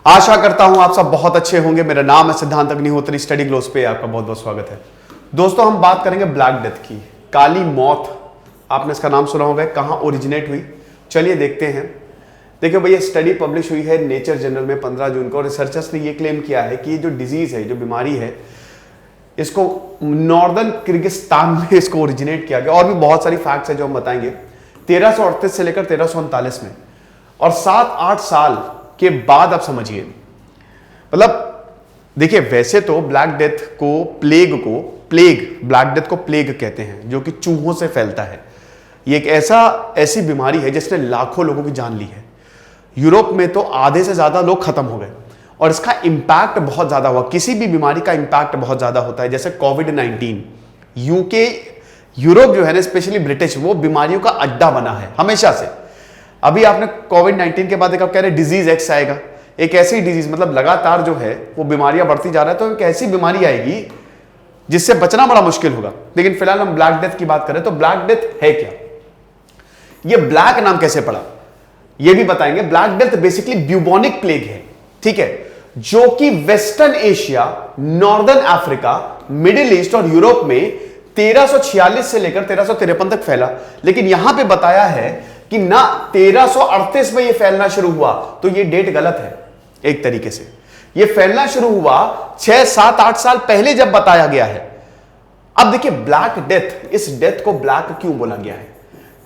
आशा करता हूं आप सब बहुत अच्छे होंगे। मेरा नाम है सिद्धांत अग्निहोत्री, स्टडी ग्लोस पे आपका बहुत बहुत स्वागत है। दोस्तों, हम बात करेंगे ब्लैक डेथ की, काली मौत। आपने इसका नाम सुना होगा। कहां ओरिजिनेट हुई, चलिए देखते हैं। देखिए भैया, स्टडी पब्लिश हुई है नेचर जर्नल में 15 जून को। रिसर्चर्स ने यह क्लेम किया है कि ये जो डिजीज है, जो बीमारी है, इसको नॉर्दर्न किर्गिस्तान में इसको ओरिजिनेट किया गया। और भी बहुत सारी फैक्ट्स है जो हम बताएंगे। 1338 से लेकर 1339 में, और 7-8 साल के बाद आप समझिए, मतलब देखिए, वैसे तो ब्लैक डेथ को ब्लैक डेथ को प्लेग कहते हैं, जो कि चूहों से फैलता है। ये एक ऐसी बीमारी है जिसने लाखों लोगों की जान ली है। यूरोप में तो आधे से ज्यादा लोग खत्म हो गए, और इसका इंपैक्ट बहुत ज्यादा हुआ। किसी भी बीमारी का इंपैक्ट बहुत ज्यादा होता है, जैसे कोविड-19। यूके, यूरोप जो है ना, स्पेशली ब्रिटिश, वो बीमारियों का अड्डा बना है हमेशा से। अभी आपने कोविड-19 के बाद एक आप कह रहे डिजीज एक्स आएगा, एक ऐसी डिजीज, मतलब लगातार जो है वो बीमारियां बढ़ती जा रहा है। तो एक ऐसी बीमारी आएगी जिससे बचना बड़ा मुश्किल होगा। लेकिन फिलहाल हम ब्लैक डेथ की बात करें तो ब्लैक डेथ है क्या, ये ब्लैक नाम कैसे पड़ा, ये भी बताएंगे। Black death basically bubonic plague है, ठीक है, जो कि western Asia, northern Africa, middle east और यूरोप में 1346 से लेकर 1353 तक फैला। लेकिन यहां पे बताया है कि ना 1338 में ये फैलना शुरू हुआ, तो ये डेट गलत है एक तरीके से। ये फैलना शुरू हुआ 6, 7, 8 साल पहले जब बताया गया है। अब देखिए, ब्लैक डेथ, इस डेथ को ब्लैक क्यों बोला गया है?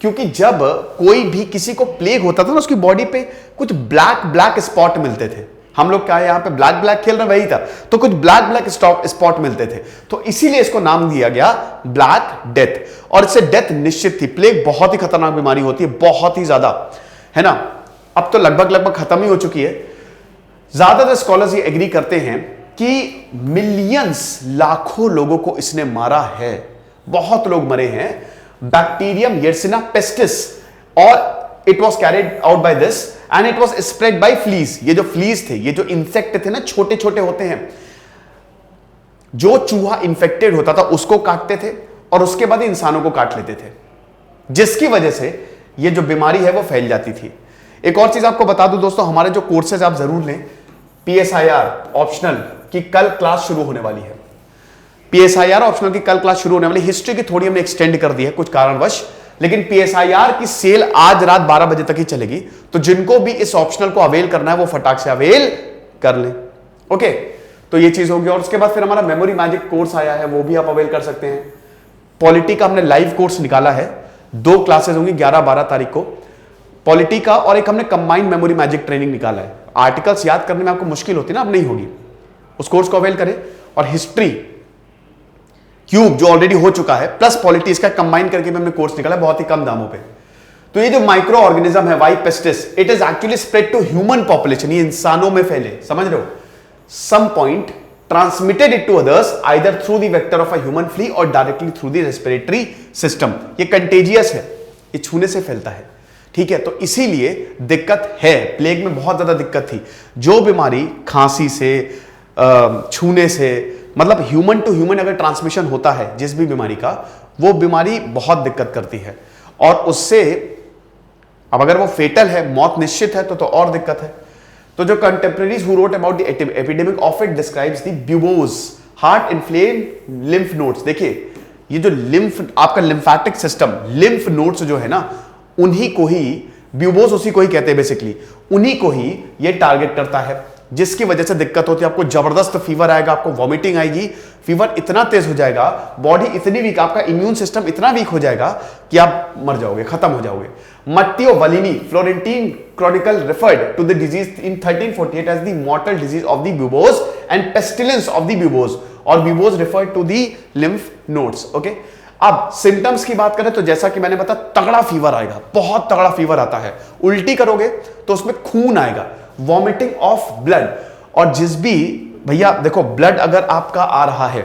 क्योंकि जब कोई भी किसी को प्लेग होता था ना, उसकी बॉडी पे कुछ ब्लैक स्पॉट मिलते थे। हम लोग क्या यहां पे ब्लैक खेल रहे, वही था, तो कुछ ब्लैक स्पॉट मिलते थे, तो इसीलिए इसको नाम दिया गया ब्लैक डेथ। और इससे डेथ निश्चित थी। प्लेग बहुत ही खतरनाक बीमारी होती है, बहुत ही ज्यादा, है ना। अब तो लगभग खत्म ही हो चुकी है। ज्यादातर स्कॉलर्स ये एग्री करते हैं कि मिलियंस, लाखों लोगों को इसने मारा है, बहुत लोग मरे हैं। बैक्टीरियम यर्सिना पेस्टिस, और it was carried out by this and it was spread by fleas. ये जो फ्लीज थे, ये जो इंसेक्ट थे ना, छोटे छोटे होते हैं, जो चूहा इंफेक्टेड होता था उसको काटते थे, और उसके बाद इंसानों को काट लेते थे, जिसकी वजह से ये जो बीमारी है वो फैल जाती थी। एक और चीज आपको बता दूं दोस्तों, हमारे जो कोर्सेज आप जरूर लें, PSIR ऑप्शनल की कल क्लास शुरू होने वाली है। PSIR ऑप्शनल की कल क्लास शुरू होने वाली। हिस्ट्री की थोड़ी हमने एक्सटेंड कर दी है कुछ कारणवश, लेकिन PSIR की सेल आज रात 12 बजे तक ही चलेगी। तो जिनको भी इस ऑप्शनल को अवेल करना है वो फटाक से अवेल कर लें। ओके, तो ये चीज होगी। और उसके बाद फिर हमारा मेमोरी मैजिक कोर्स आया है, वो भी आप अवेल कर सकते हैं। पॉलिटी का हमने लाइव कोर्स निकाला है, 2 क्लासेस होंगी 11-12 तारीख को पॉलिटी का, और एक हमने कंबाइंड मेमोरी मैजिक ट्रेनिंग निकाला है। आर्टिकल्स याद करने में आपको मुश्किल होती है ना, अब नहीं होगी। उस कोर्स को अवेल करें। और हिस्ट्री क्यूब जो ऑलरेडी हो चुका है, प्लस पॉलिटी, इसका कंबाइन करके भी हमने कोर्स निकाला है बहुत ही कम दामों पे। तो ये जो माइक्रो ऑर्गेनिज्म है Y pestis, it is actually spread to human population. ये इंसानों में फैले, समझ रहे हो। Some point transmitted it to others either through the vector of a human flea और directly through the respiratory system. ये कंटेजियस है, ये छूने से फैलता है, ठीक है। तो इसीलिए दिक्कत है। प्लेग में बहुत ज्यादा दिक्कत थी। जो बीमारी खांसी से, छूने से, मतलब ह्यूमन टू ह्यूमन अगर ट्रांसमिशन होता है जिस भी बीमारी का, वो बीमारी बहुत दिक्कत करती है। और उससे अब अगर वो फेटल है, मौत निश्चित है, तो और दिक्कत है। तो जो contemporaries who wrote about the epidemic of it describes the buboes heart inflame lymph nodes. देखिए, ये जो लिम्फ, आपका लिम्फैटिक सिस्टम, लिम्फ नोड्स जो है ना, उन्हीं को ही ब्यूबोज, उसी को ही कहते हैं बेसिकली, उन्हीं को ही ये टारगेट करता है, जिसकी वजह से दिक्कत होती है। आपको जबरदस्त फीवर आएगा, आपको वॉमिटिंग आएगी, फीवर इतना तेज हो जाएगा, बॉडी इतनी वीक, आपका इम्यून सिस्टम इतना वीक हो जाएगा कि आप मर जाओगे, खत्म हो जाओगे। Matteo Villani Florentine chronicle referred to the disease in 1348 as the mortal disease of the buboes and pestilence of the buboes, और buboes referred to the lymph nodes. Okay, अब सिम्टम्स की बात करें तो जैसा कि मैंने बताया, तगड़ा फीवर आएगा, बहुत तगड़ा फीवर आता है। उल्टी करोगे तो उसमें खून आएगा, वॉमिटिंग ऑफ ब्लड। और जिस भी, भैया देखो, ब्लड अगर आपका आ रहा है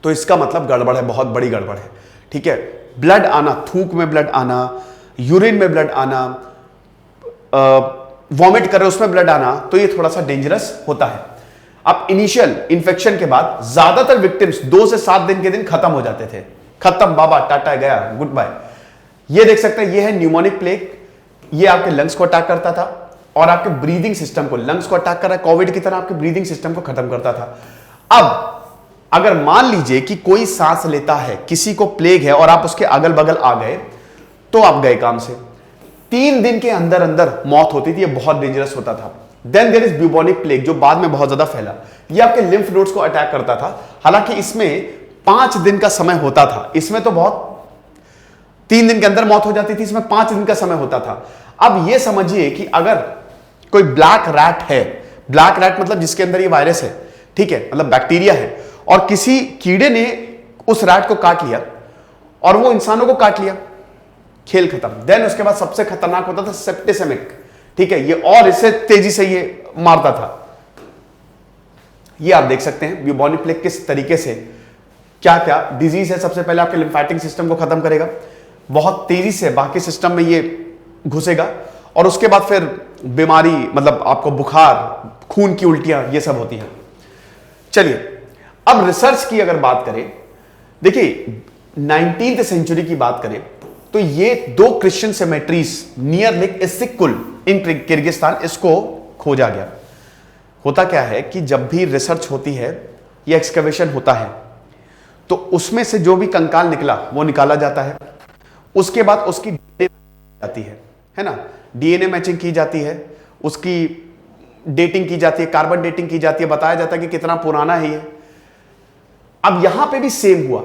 तो इसका मतलब गड़बड़ है, बहुत बड़ी गड़बड़ है, ठीक है। ब्लड आना, थूक में ब्लड आना, यूरिन में ब्लड आना, वॉमिट कर रहे उसमें ब्लड आना, तो ये थोड़ा सा डेंजरस होता है। अब इनिशियल इंफेक्शन के बाद ज्यादातर विक्टिम्स 2 से 7 दिन के दिन खत्म हो जाते थे। खत्म, बाबा टाटा गया, गुड बाय। ये देख सकते हैं, ये है न्यूमोनिक प्लेग। ये आपके लंग्स को अटैक करता था, और आपके ब्रीदिंग सिस्टम को, लंग्स को अटैक कर रहा है, कोविड की तरह आपके ब्रीदिंग सिस्टम को खत्म करता था। अब अगर मान लीजिए कि कोई सांस लेता है, किसी को प्लेग है और आप उसके अगल बगल आ गए, तो आप गए काम से। 3 दिन के अंदर अंदर मौत होती थी, ये बहुत डेंजरस होता था। Then there is bubonic plague, जो बाद में बहुत ज्यादा फैला। ये आपके लिम्फ नोड्स को अटैक करता था। हालांकि इसमें 5 दिन का समय होता था, इसमें तो बहुत 3 दिन के अंदर मौत हो जाती थी, इसमें 5 दिन का समय होता था। अब यह समझिए कि अगर कोई ब्लैक रैट है, ब्लैक रैट मतलब जिसके अंदर ये वायरस है, ठीक है, मतलब बैक्टीरिया है, और किसी कीड़े ने उस रैट को काट लिया और वो इंसानों को काट लिया, खेल खत्म। देन उसके बाद सबसे खतरनाक होता था सेप्टिसेमिक, ठीक है, ये और इससे तेजी से ये मारता था। ये आप देख सकते हैं ब्यूबोनिक प्लेग किस तरीके से क्या क्या डिजीज है। सबसे पहले आपके लिम्फेटिक सिस्टम को खत्म करेगा, बहुत तेजी से बाकी सिस्टम में ये घुसेगा, और उसके बाद फिर बीमारी, मतलब आपको बुखार, खून की उल्टियां, ये सब होती हैं। चलिए अब रिसर्च की अगर बात करें, देखिए 19th सेंचुरी की बात करें तो ये 2 क्रिश्चियन सेमेट्रीज नियर लेक इसिक्कुल इन किर्गिस्तान, इसको खोजा गया। होता क्या है कि जब भी रिसर्च होती है या एक्सकवेशन होता है तो उसमें से जो भी कंकाल निकला वो निकाला जाता है, उसके बाद उसकी जाती है ना, डीएनए मैचिंग की जाती है, उसकी डेटिंग की जाती है, कार्बन डेटिंग की जाती है, बताया जाता है कि कितना पुराना है ये। अब यहां पे भी सेम हुआ।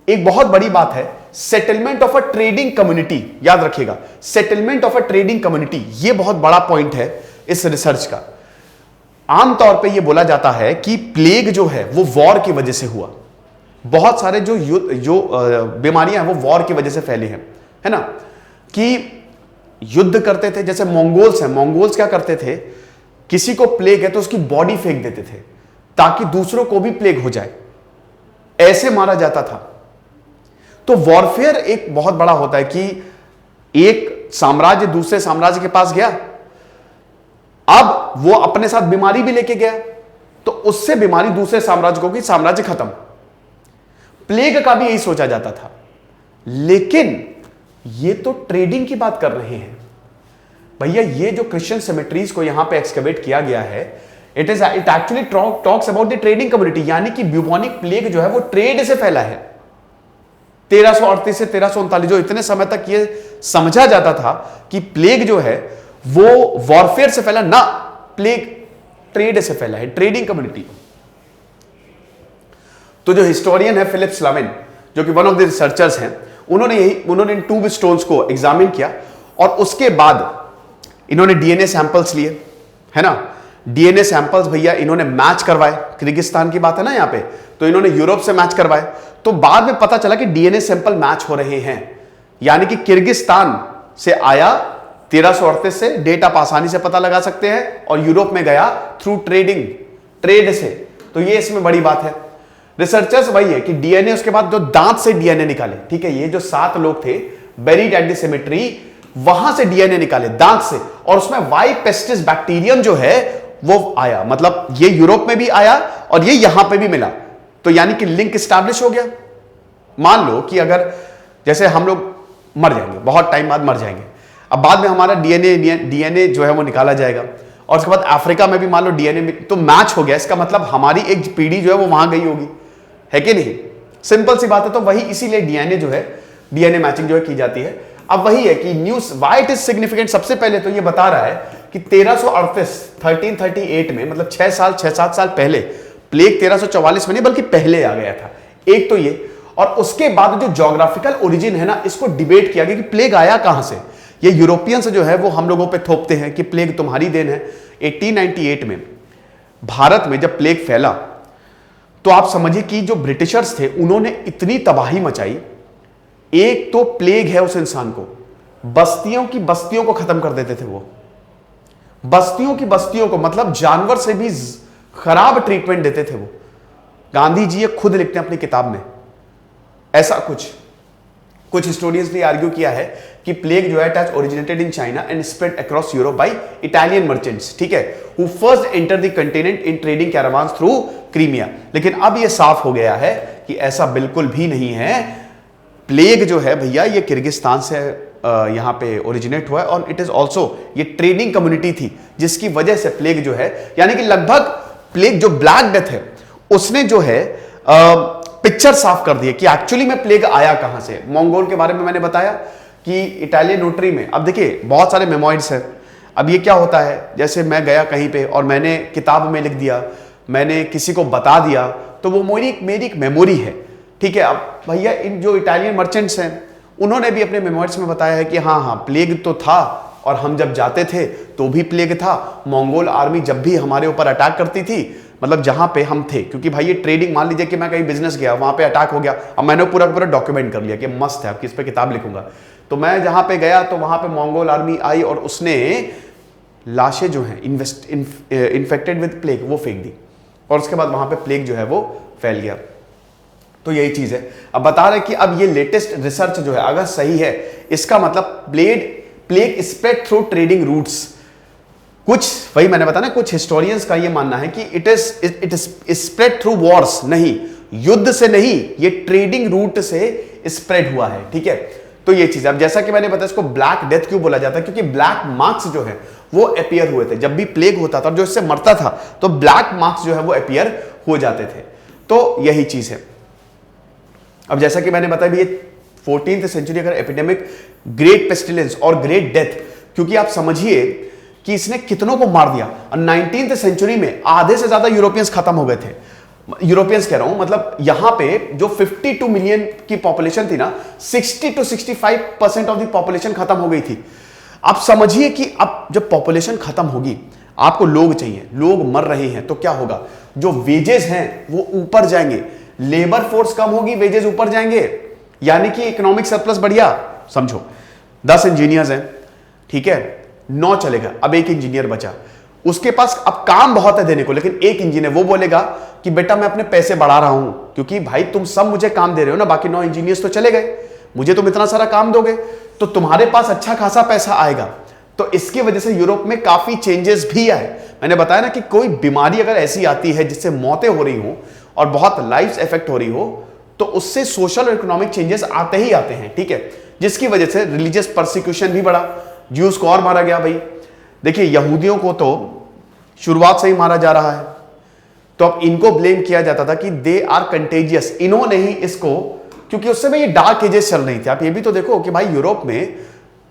एक बहुत बड़ी बात है settlement of a trading community, याद रखिएगा, settlement of a trading community, ये बहुत बड़ा पॉइंट है इस रिसर्च का। आमतौर पे ये बोला जाता है कि प्लेग जो है वो वॉर की वजह से हुआ। बहुत सारे जो बीमारियां हैं वो वॉर की वजह से फैली हैं, है ना, कि युद्ध करते थे। जैसे मंगोल्स हैं, मंगोल्स क्या करते थे, किसी को प्लेग है तो उसकी बॉडी फेंक देते थे ताकि दूसरों को भी प्लेग हो जाए, ऐसे मारा जाता था। तो वॉरफेयर एक बहुत बड़ा होता है कि एक साम्राज्य दूसरे साम्राज्य के पास गया, अब वो अपने साथ बीमारी भी लेके गया, तो उससे बीमारी दूसरे साम्राज्य को गई, साम्राज्य खत्म। प्लेग का भी यही सोचा जाता था। लेकिन ये तो ट्रेडिंग की बात कर रहे हैं भैया। ये जो क्रिश्चियन सेमेट्रीज को यहां पे एक्सकवेट किया गया है, it actually talks about the trading community, यानी कि ब्यूबोनिक प्लेग जो है वो ट्रेड से फैला है। 1338 से 1339, जो इतने समय तक ये समझा जाता था कि प्लेग जो है वो वॉरफेयर से फैला, ना, प्लेग ट्रेड से फैला है, ट्रेडिंग कम्युनिटी। तो जो हिस्टोरियन है फिलिप स्लाविन, जो कि वन ऑफ द रिसर्चर्स हैं, उन्होंने इन टूब स्टोन्स को एग्जामिन किया और उसके बाद इन्होंने डीएनए सैंपल्स लिए, है ना। डीएनए सैंपल्स भैया इन्होंने मैच करवाए, किर्गिस्तान की बात है ना यहां पे, तो इन्होंने यूरोप से मैच करवाए। तो बाद में पता चला कि डीएनए सैंपल मैच हो रहे हैं, यानी कि किर्गिस्तान से आया 1338 से, डेट आप आसानी से पता लगा सकते हैं, और यूरोप में गया थ्रू ट्रेड से। तो ये इसमें बड़ी बात है। रिसर्चर्स वही है कि डीएनए, उसके बाद जो दांत से डीएनए निकाले, ठीक है, ये जो 7 लोग थे बेरीड एट द सेमेट्री, वहां से डीएनए निकाले दांत से, और उसमें वाई पेस्टिस बैक्टीरियम जो है वो आया, मतलब ये यूरोप में भी आया और ये यहां पे भी मिला। तो यानी कि लिंक स्टैब्लिश हो गया। मान लो कि अगर जैसे हम लोग मर जाएंगे, बहुत टाइम बाद मर जाएंगे, अब बाद में हमारा डीएनए जो है वो निकाला जाएगा, और उसके बाद अफ्रीका में भी मान लो डीएनए तो मैच हो गया, इसका मतलब हमारी एक पीढ़ी जो है वो वहां गई होगी, है कि नहीं। सिंपल सी बात है। तो वही इसीलिए डीएनए जो है, डीएनए मैचिंग जो है की जाती है। अब वही है कि news why it is significant. सबसे पहले तो ये बता रहा है कि 1338 में, मतलब 6-7 साल पहले, प्लेग 1344 में नहीं बल्कि पहले आ गया था। एक तो ये, और उसके बाद जो ज्योग्राफिकल ओरिजिन है ना, इसको डिबेट किया गया कि प्लेग आया कहां से। ये यूरोपियंस जो है वो हम लोगों पे थोपते हैं कि प्लेग तुम्हारी देन है। 1898 में भारत में जब प्लेग फैला तो आप समझिए कि जो ब्रिटिशर्स थे उन्होंने इतनी तबाही मचाई। एक तो प्लेग है उस इंसान को, बस्तियों की बस्तियों को खत्म कर देते थे वो, बस्तियों की बस्तियों को, मतलब जानवर से भी खराब ट्रीटमेंट देते थे वो। गांधी जी ये खुद लिखते हैं अपनी किताब में। ऐसा कुछ हिस्टोरियंस ने आर्ग्यू किया है कि प्लेग जो है touch originated in China and spread across Europe by Italian merchants, ठीक है, who first enter the continent in trading caravans through Crimea. लेकिन अब यह साफ हो गया है कि ऐसा बिल्कुल भी नहीं है। प्लेग जो है भैया ये किर्गिस्तान से यहाँ पे ओरिजिनेट हुआ है, और इट इज ऑल्सो ये ट्रेडिंग कम्युनिटी थी जिसकी वजह से प्लेग जो है, यानी कि लगभग प्लेग जो ब्लैक डेथ है उसने जो है पिक्चर साफ कर दी कि एक्चुअली में प्लेग आया कहां से। मंगोल के बारे में मैंने बताया कि इटालियन नोटरी में, अब देखिए बहुत सारे मेमोइड्स हैं। अब ये क्या होता है, जैसे मैं गया कहीं पे और मैंने किताब में लिख दिया, मैंने किसी को बता दिया, तो वो मेरी एक मेमोरी है, ठीक है। अब भैया इन जो इटालियन मर्चेंट्स हैं उन्होंने भी अपने मेमोइड्स में बताया है कि हाँ हाँ प्लेग तो था, और हम जब जाते थे तो भी प्लेग था। मंगोल आर्मी जब भी हमारे ऊपर अटैक करती थी, मतलब जहां पे हम थे, क्योंकि भाई ये ट्रेडिंग, मान लीजिए कि मैं कहीं बिजनेस गया, वहां पे अटैक हो गया, अब मैंने पूरा पूरा डॉक्यूमेंट कर लिया कि मस्त है, अब किस पे किताब लिखूंगा। तो मैं जहां पे गया तो वहां पे मंगोल आर्मी आई और उसने लाशें जो हैं इन्फेक्टेड विद प्लेग वो फेंक दी, और उसके बाद वहां पे प्लेग जो है वो फैल गया। तो यही चीज है। अब बता रहे कि अब ये लेटेस्ट रिसर्च जो है अगर सही है, इसका मतलब plague spread through trading routes. कुछ वही मैंने बताया ना, कुछ हिस्टोरियंस का ये मानना है कि it is spread through Wars, नहीं युद्ध से नहीं, ये ट्रेडिंग रूट से स्प्रेड हुआ है, ठीक है। तो ये चीज, अब जैसा कि मैंने बताया इसको ब्लैक डेथ क्यों बोला जाता है, क्योंकि ब्लैक मार्क्स जो है वो अपीयर हुए थे जब भी प्लेग होता था, जो इससे मरता था तो ब्लैक मार्क्स जो है वो अपीयर हो जाते थे। तो यही चीज है। अब जैसा कि मैंने बताया भी, 14th सेंचुरी का एपिडेमिक, ग्रेट पेस्टिलेंस और ग्रेट डेथ, क्योंकि आप समझिए कि इसने कितनों को मार दिया। और 19th सेंचुरी में आधे से ज्यादा यूरोपियंस खत्म हो गए थे। यूरोपियंस कह रहा हूं, मतलब यहां पे जो 52 मिलियन की पॉपुलेशन थी ना, 60 to 65% ऑफ द पॉपुलेशन खत्म हो गई थी। आप समझिए कि अब जब पॉपुलेशन खत्म होगी, आपको लोग चाहिए, लोग मर रहे हैं, तो क्या होगा, जो वेजेस हैं वो ऊपर जाएंगे, लेबर फोर्स कम होगी, वेजेस ऊपर जाएंगे, यानी कि इकोनॉमिक सरप्लस बढ़िया। समझो 10 इंजीनियर्स हैं, ठीक है, 9 चलेगा, अब एक इंजीनियर बचा, उसके पास अब काम बहुत है देने को, लेकिन एक इंजीनियर वो बोलेगा कि बेटा मैं अपने पैसे बढ़ा रहा हूं, क्योंकि भाई तुम सब मुझे काम दे रहे हो ना, बाकी 9 इंजीनियर्स तो चले गए, मुझे तुम इतना सारा काम दोगे तो तुम्हारे पास अच्छा खासा पैसा आएगा। तो इसकी वजह से यूरोप में काफी चेंजेस भी आए। मैंने बताया ना कि कोई बीमारी अगर ऐसी आती है जिससे मौतें हो रही हो और बहुत लाइफ इफेक्ट हो रही हो, तो उससे सोशल और इकोनॉमिक चेंजेस आते ही आते हैं, ठीक है, जिसकी वजह से रिलीजियस परसिक्यूशन भी बढ़ा, ज्यूज को और मारा गया। भाई देखिए यहूदियों को तो शुरुआत से ही मारा जा रहा है, तो अब इनको ब्लेम किया जाता था कि दे आर कंटेजियस, इन्होंने ही इसको, क्योंकि उस समय ये डार्क एजेस चल रही थी। आप ये भी तो देखो कि भाई यूरोप में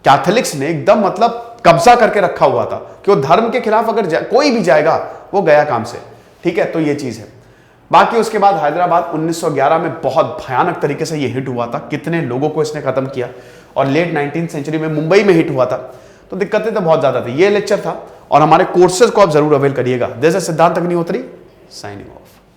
कैथोलिक्स ने एकदम मतलब कब्जा करके रखा हुआ था कि वो धर्म के खिलाफ अगर कोई भी जाएगा वो गया काम से, ठीक है। तो ये चीज है। बाकी उसके बाद हैदराबाद 1911 में बहुत भयानक तरीके से ये हिट हुआ था, कितने लोगों को इसने खत्म किया, और लेट 19th सेंचुरी में मुंबई में हिट हुआ था। तो दिक्कतें तो बहुत ज्यादा थी। ये लेक्चर था, और हमारे कोर्सेज को आप जरूर अवेल करिएगा। दिस इज सिद्धांत अग्निहोत्री, साइनिंग ऑफ।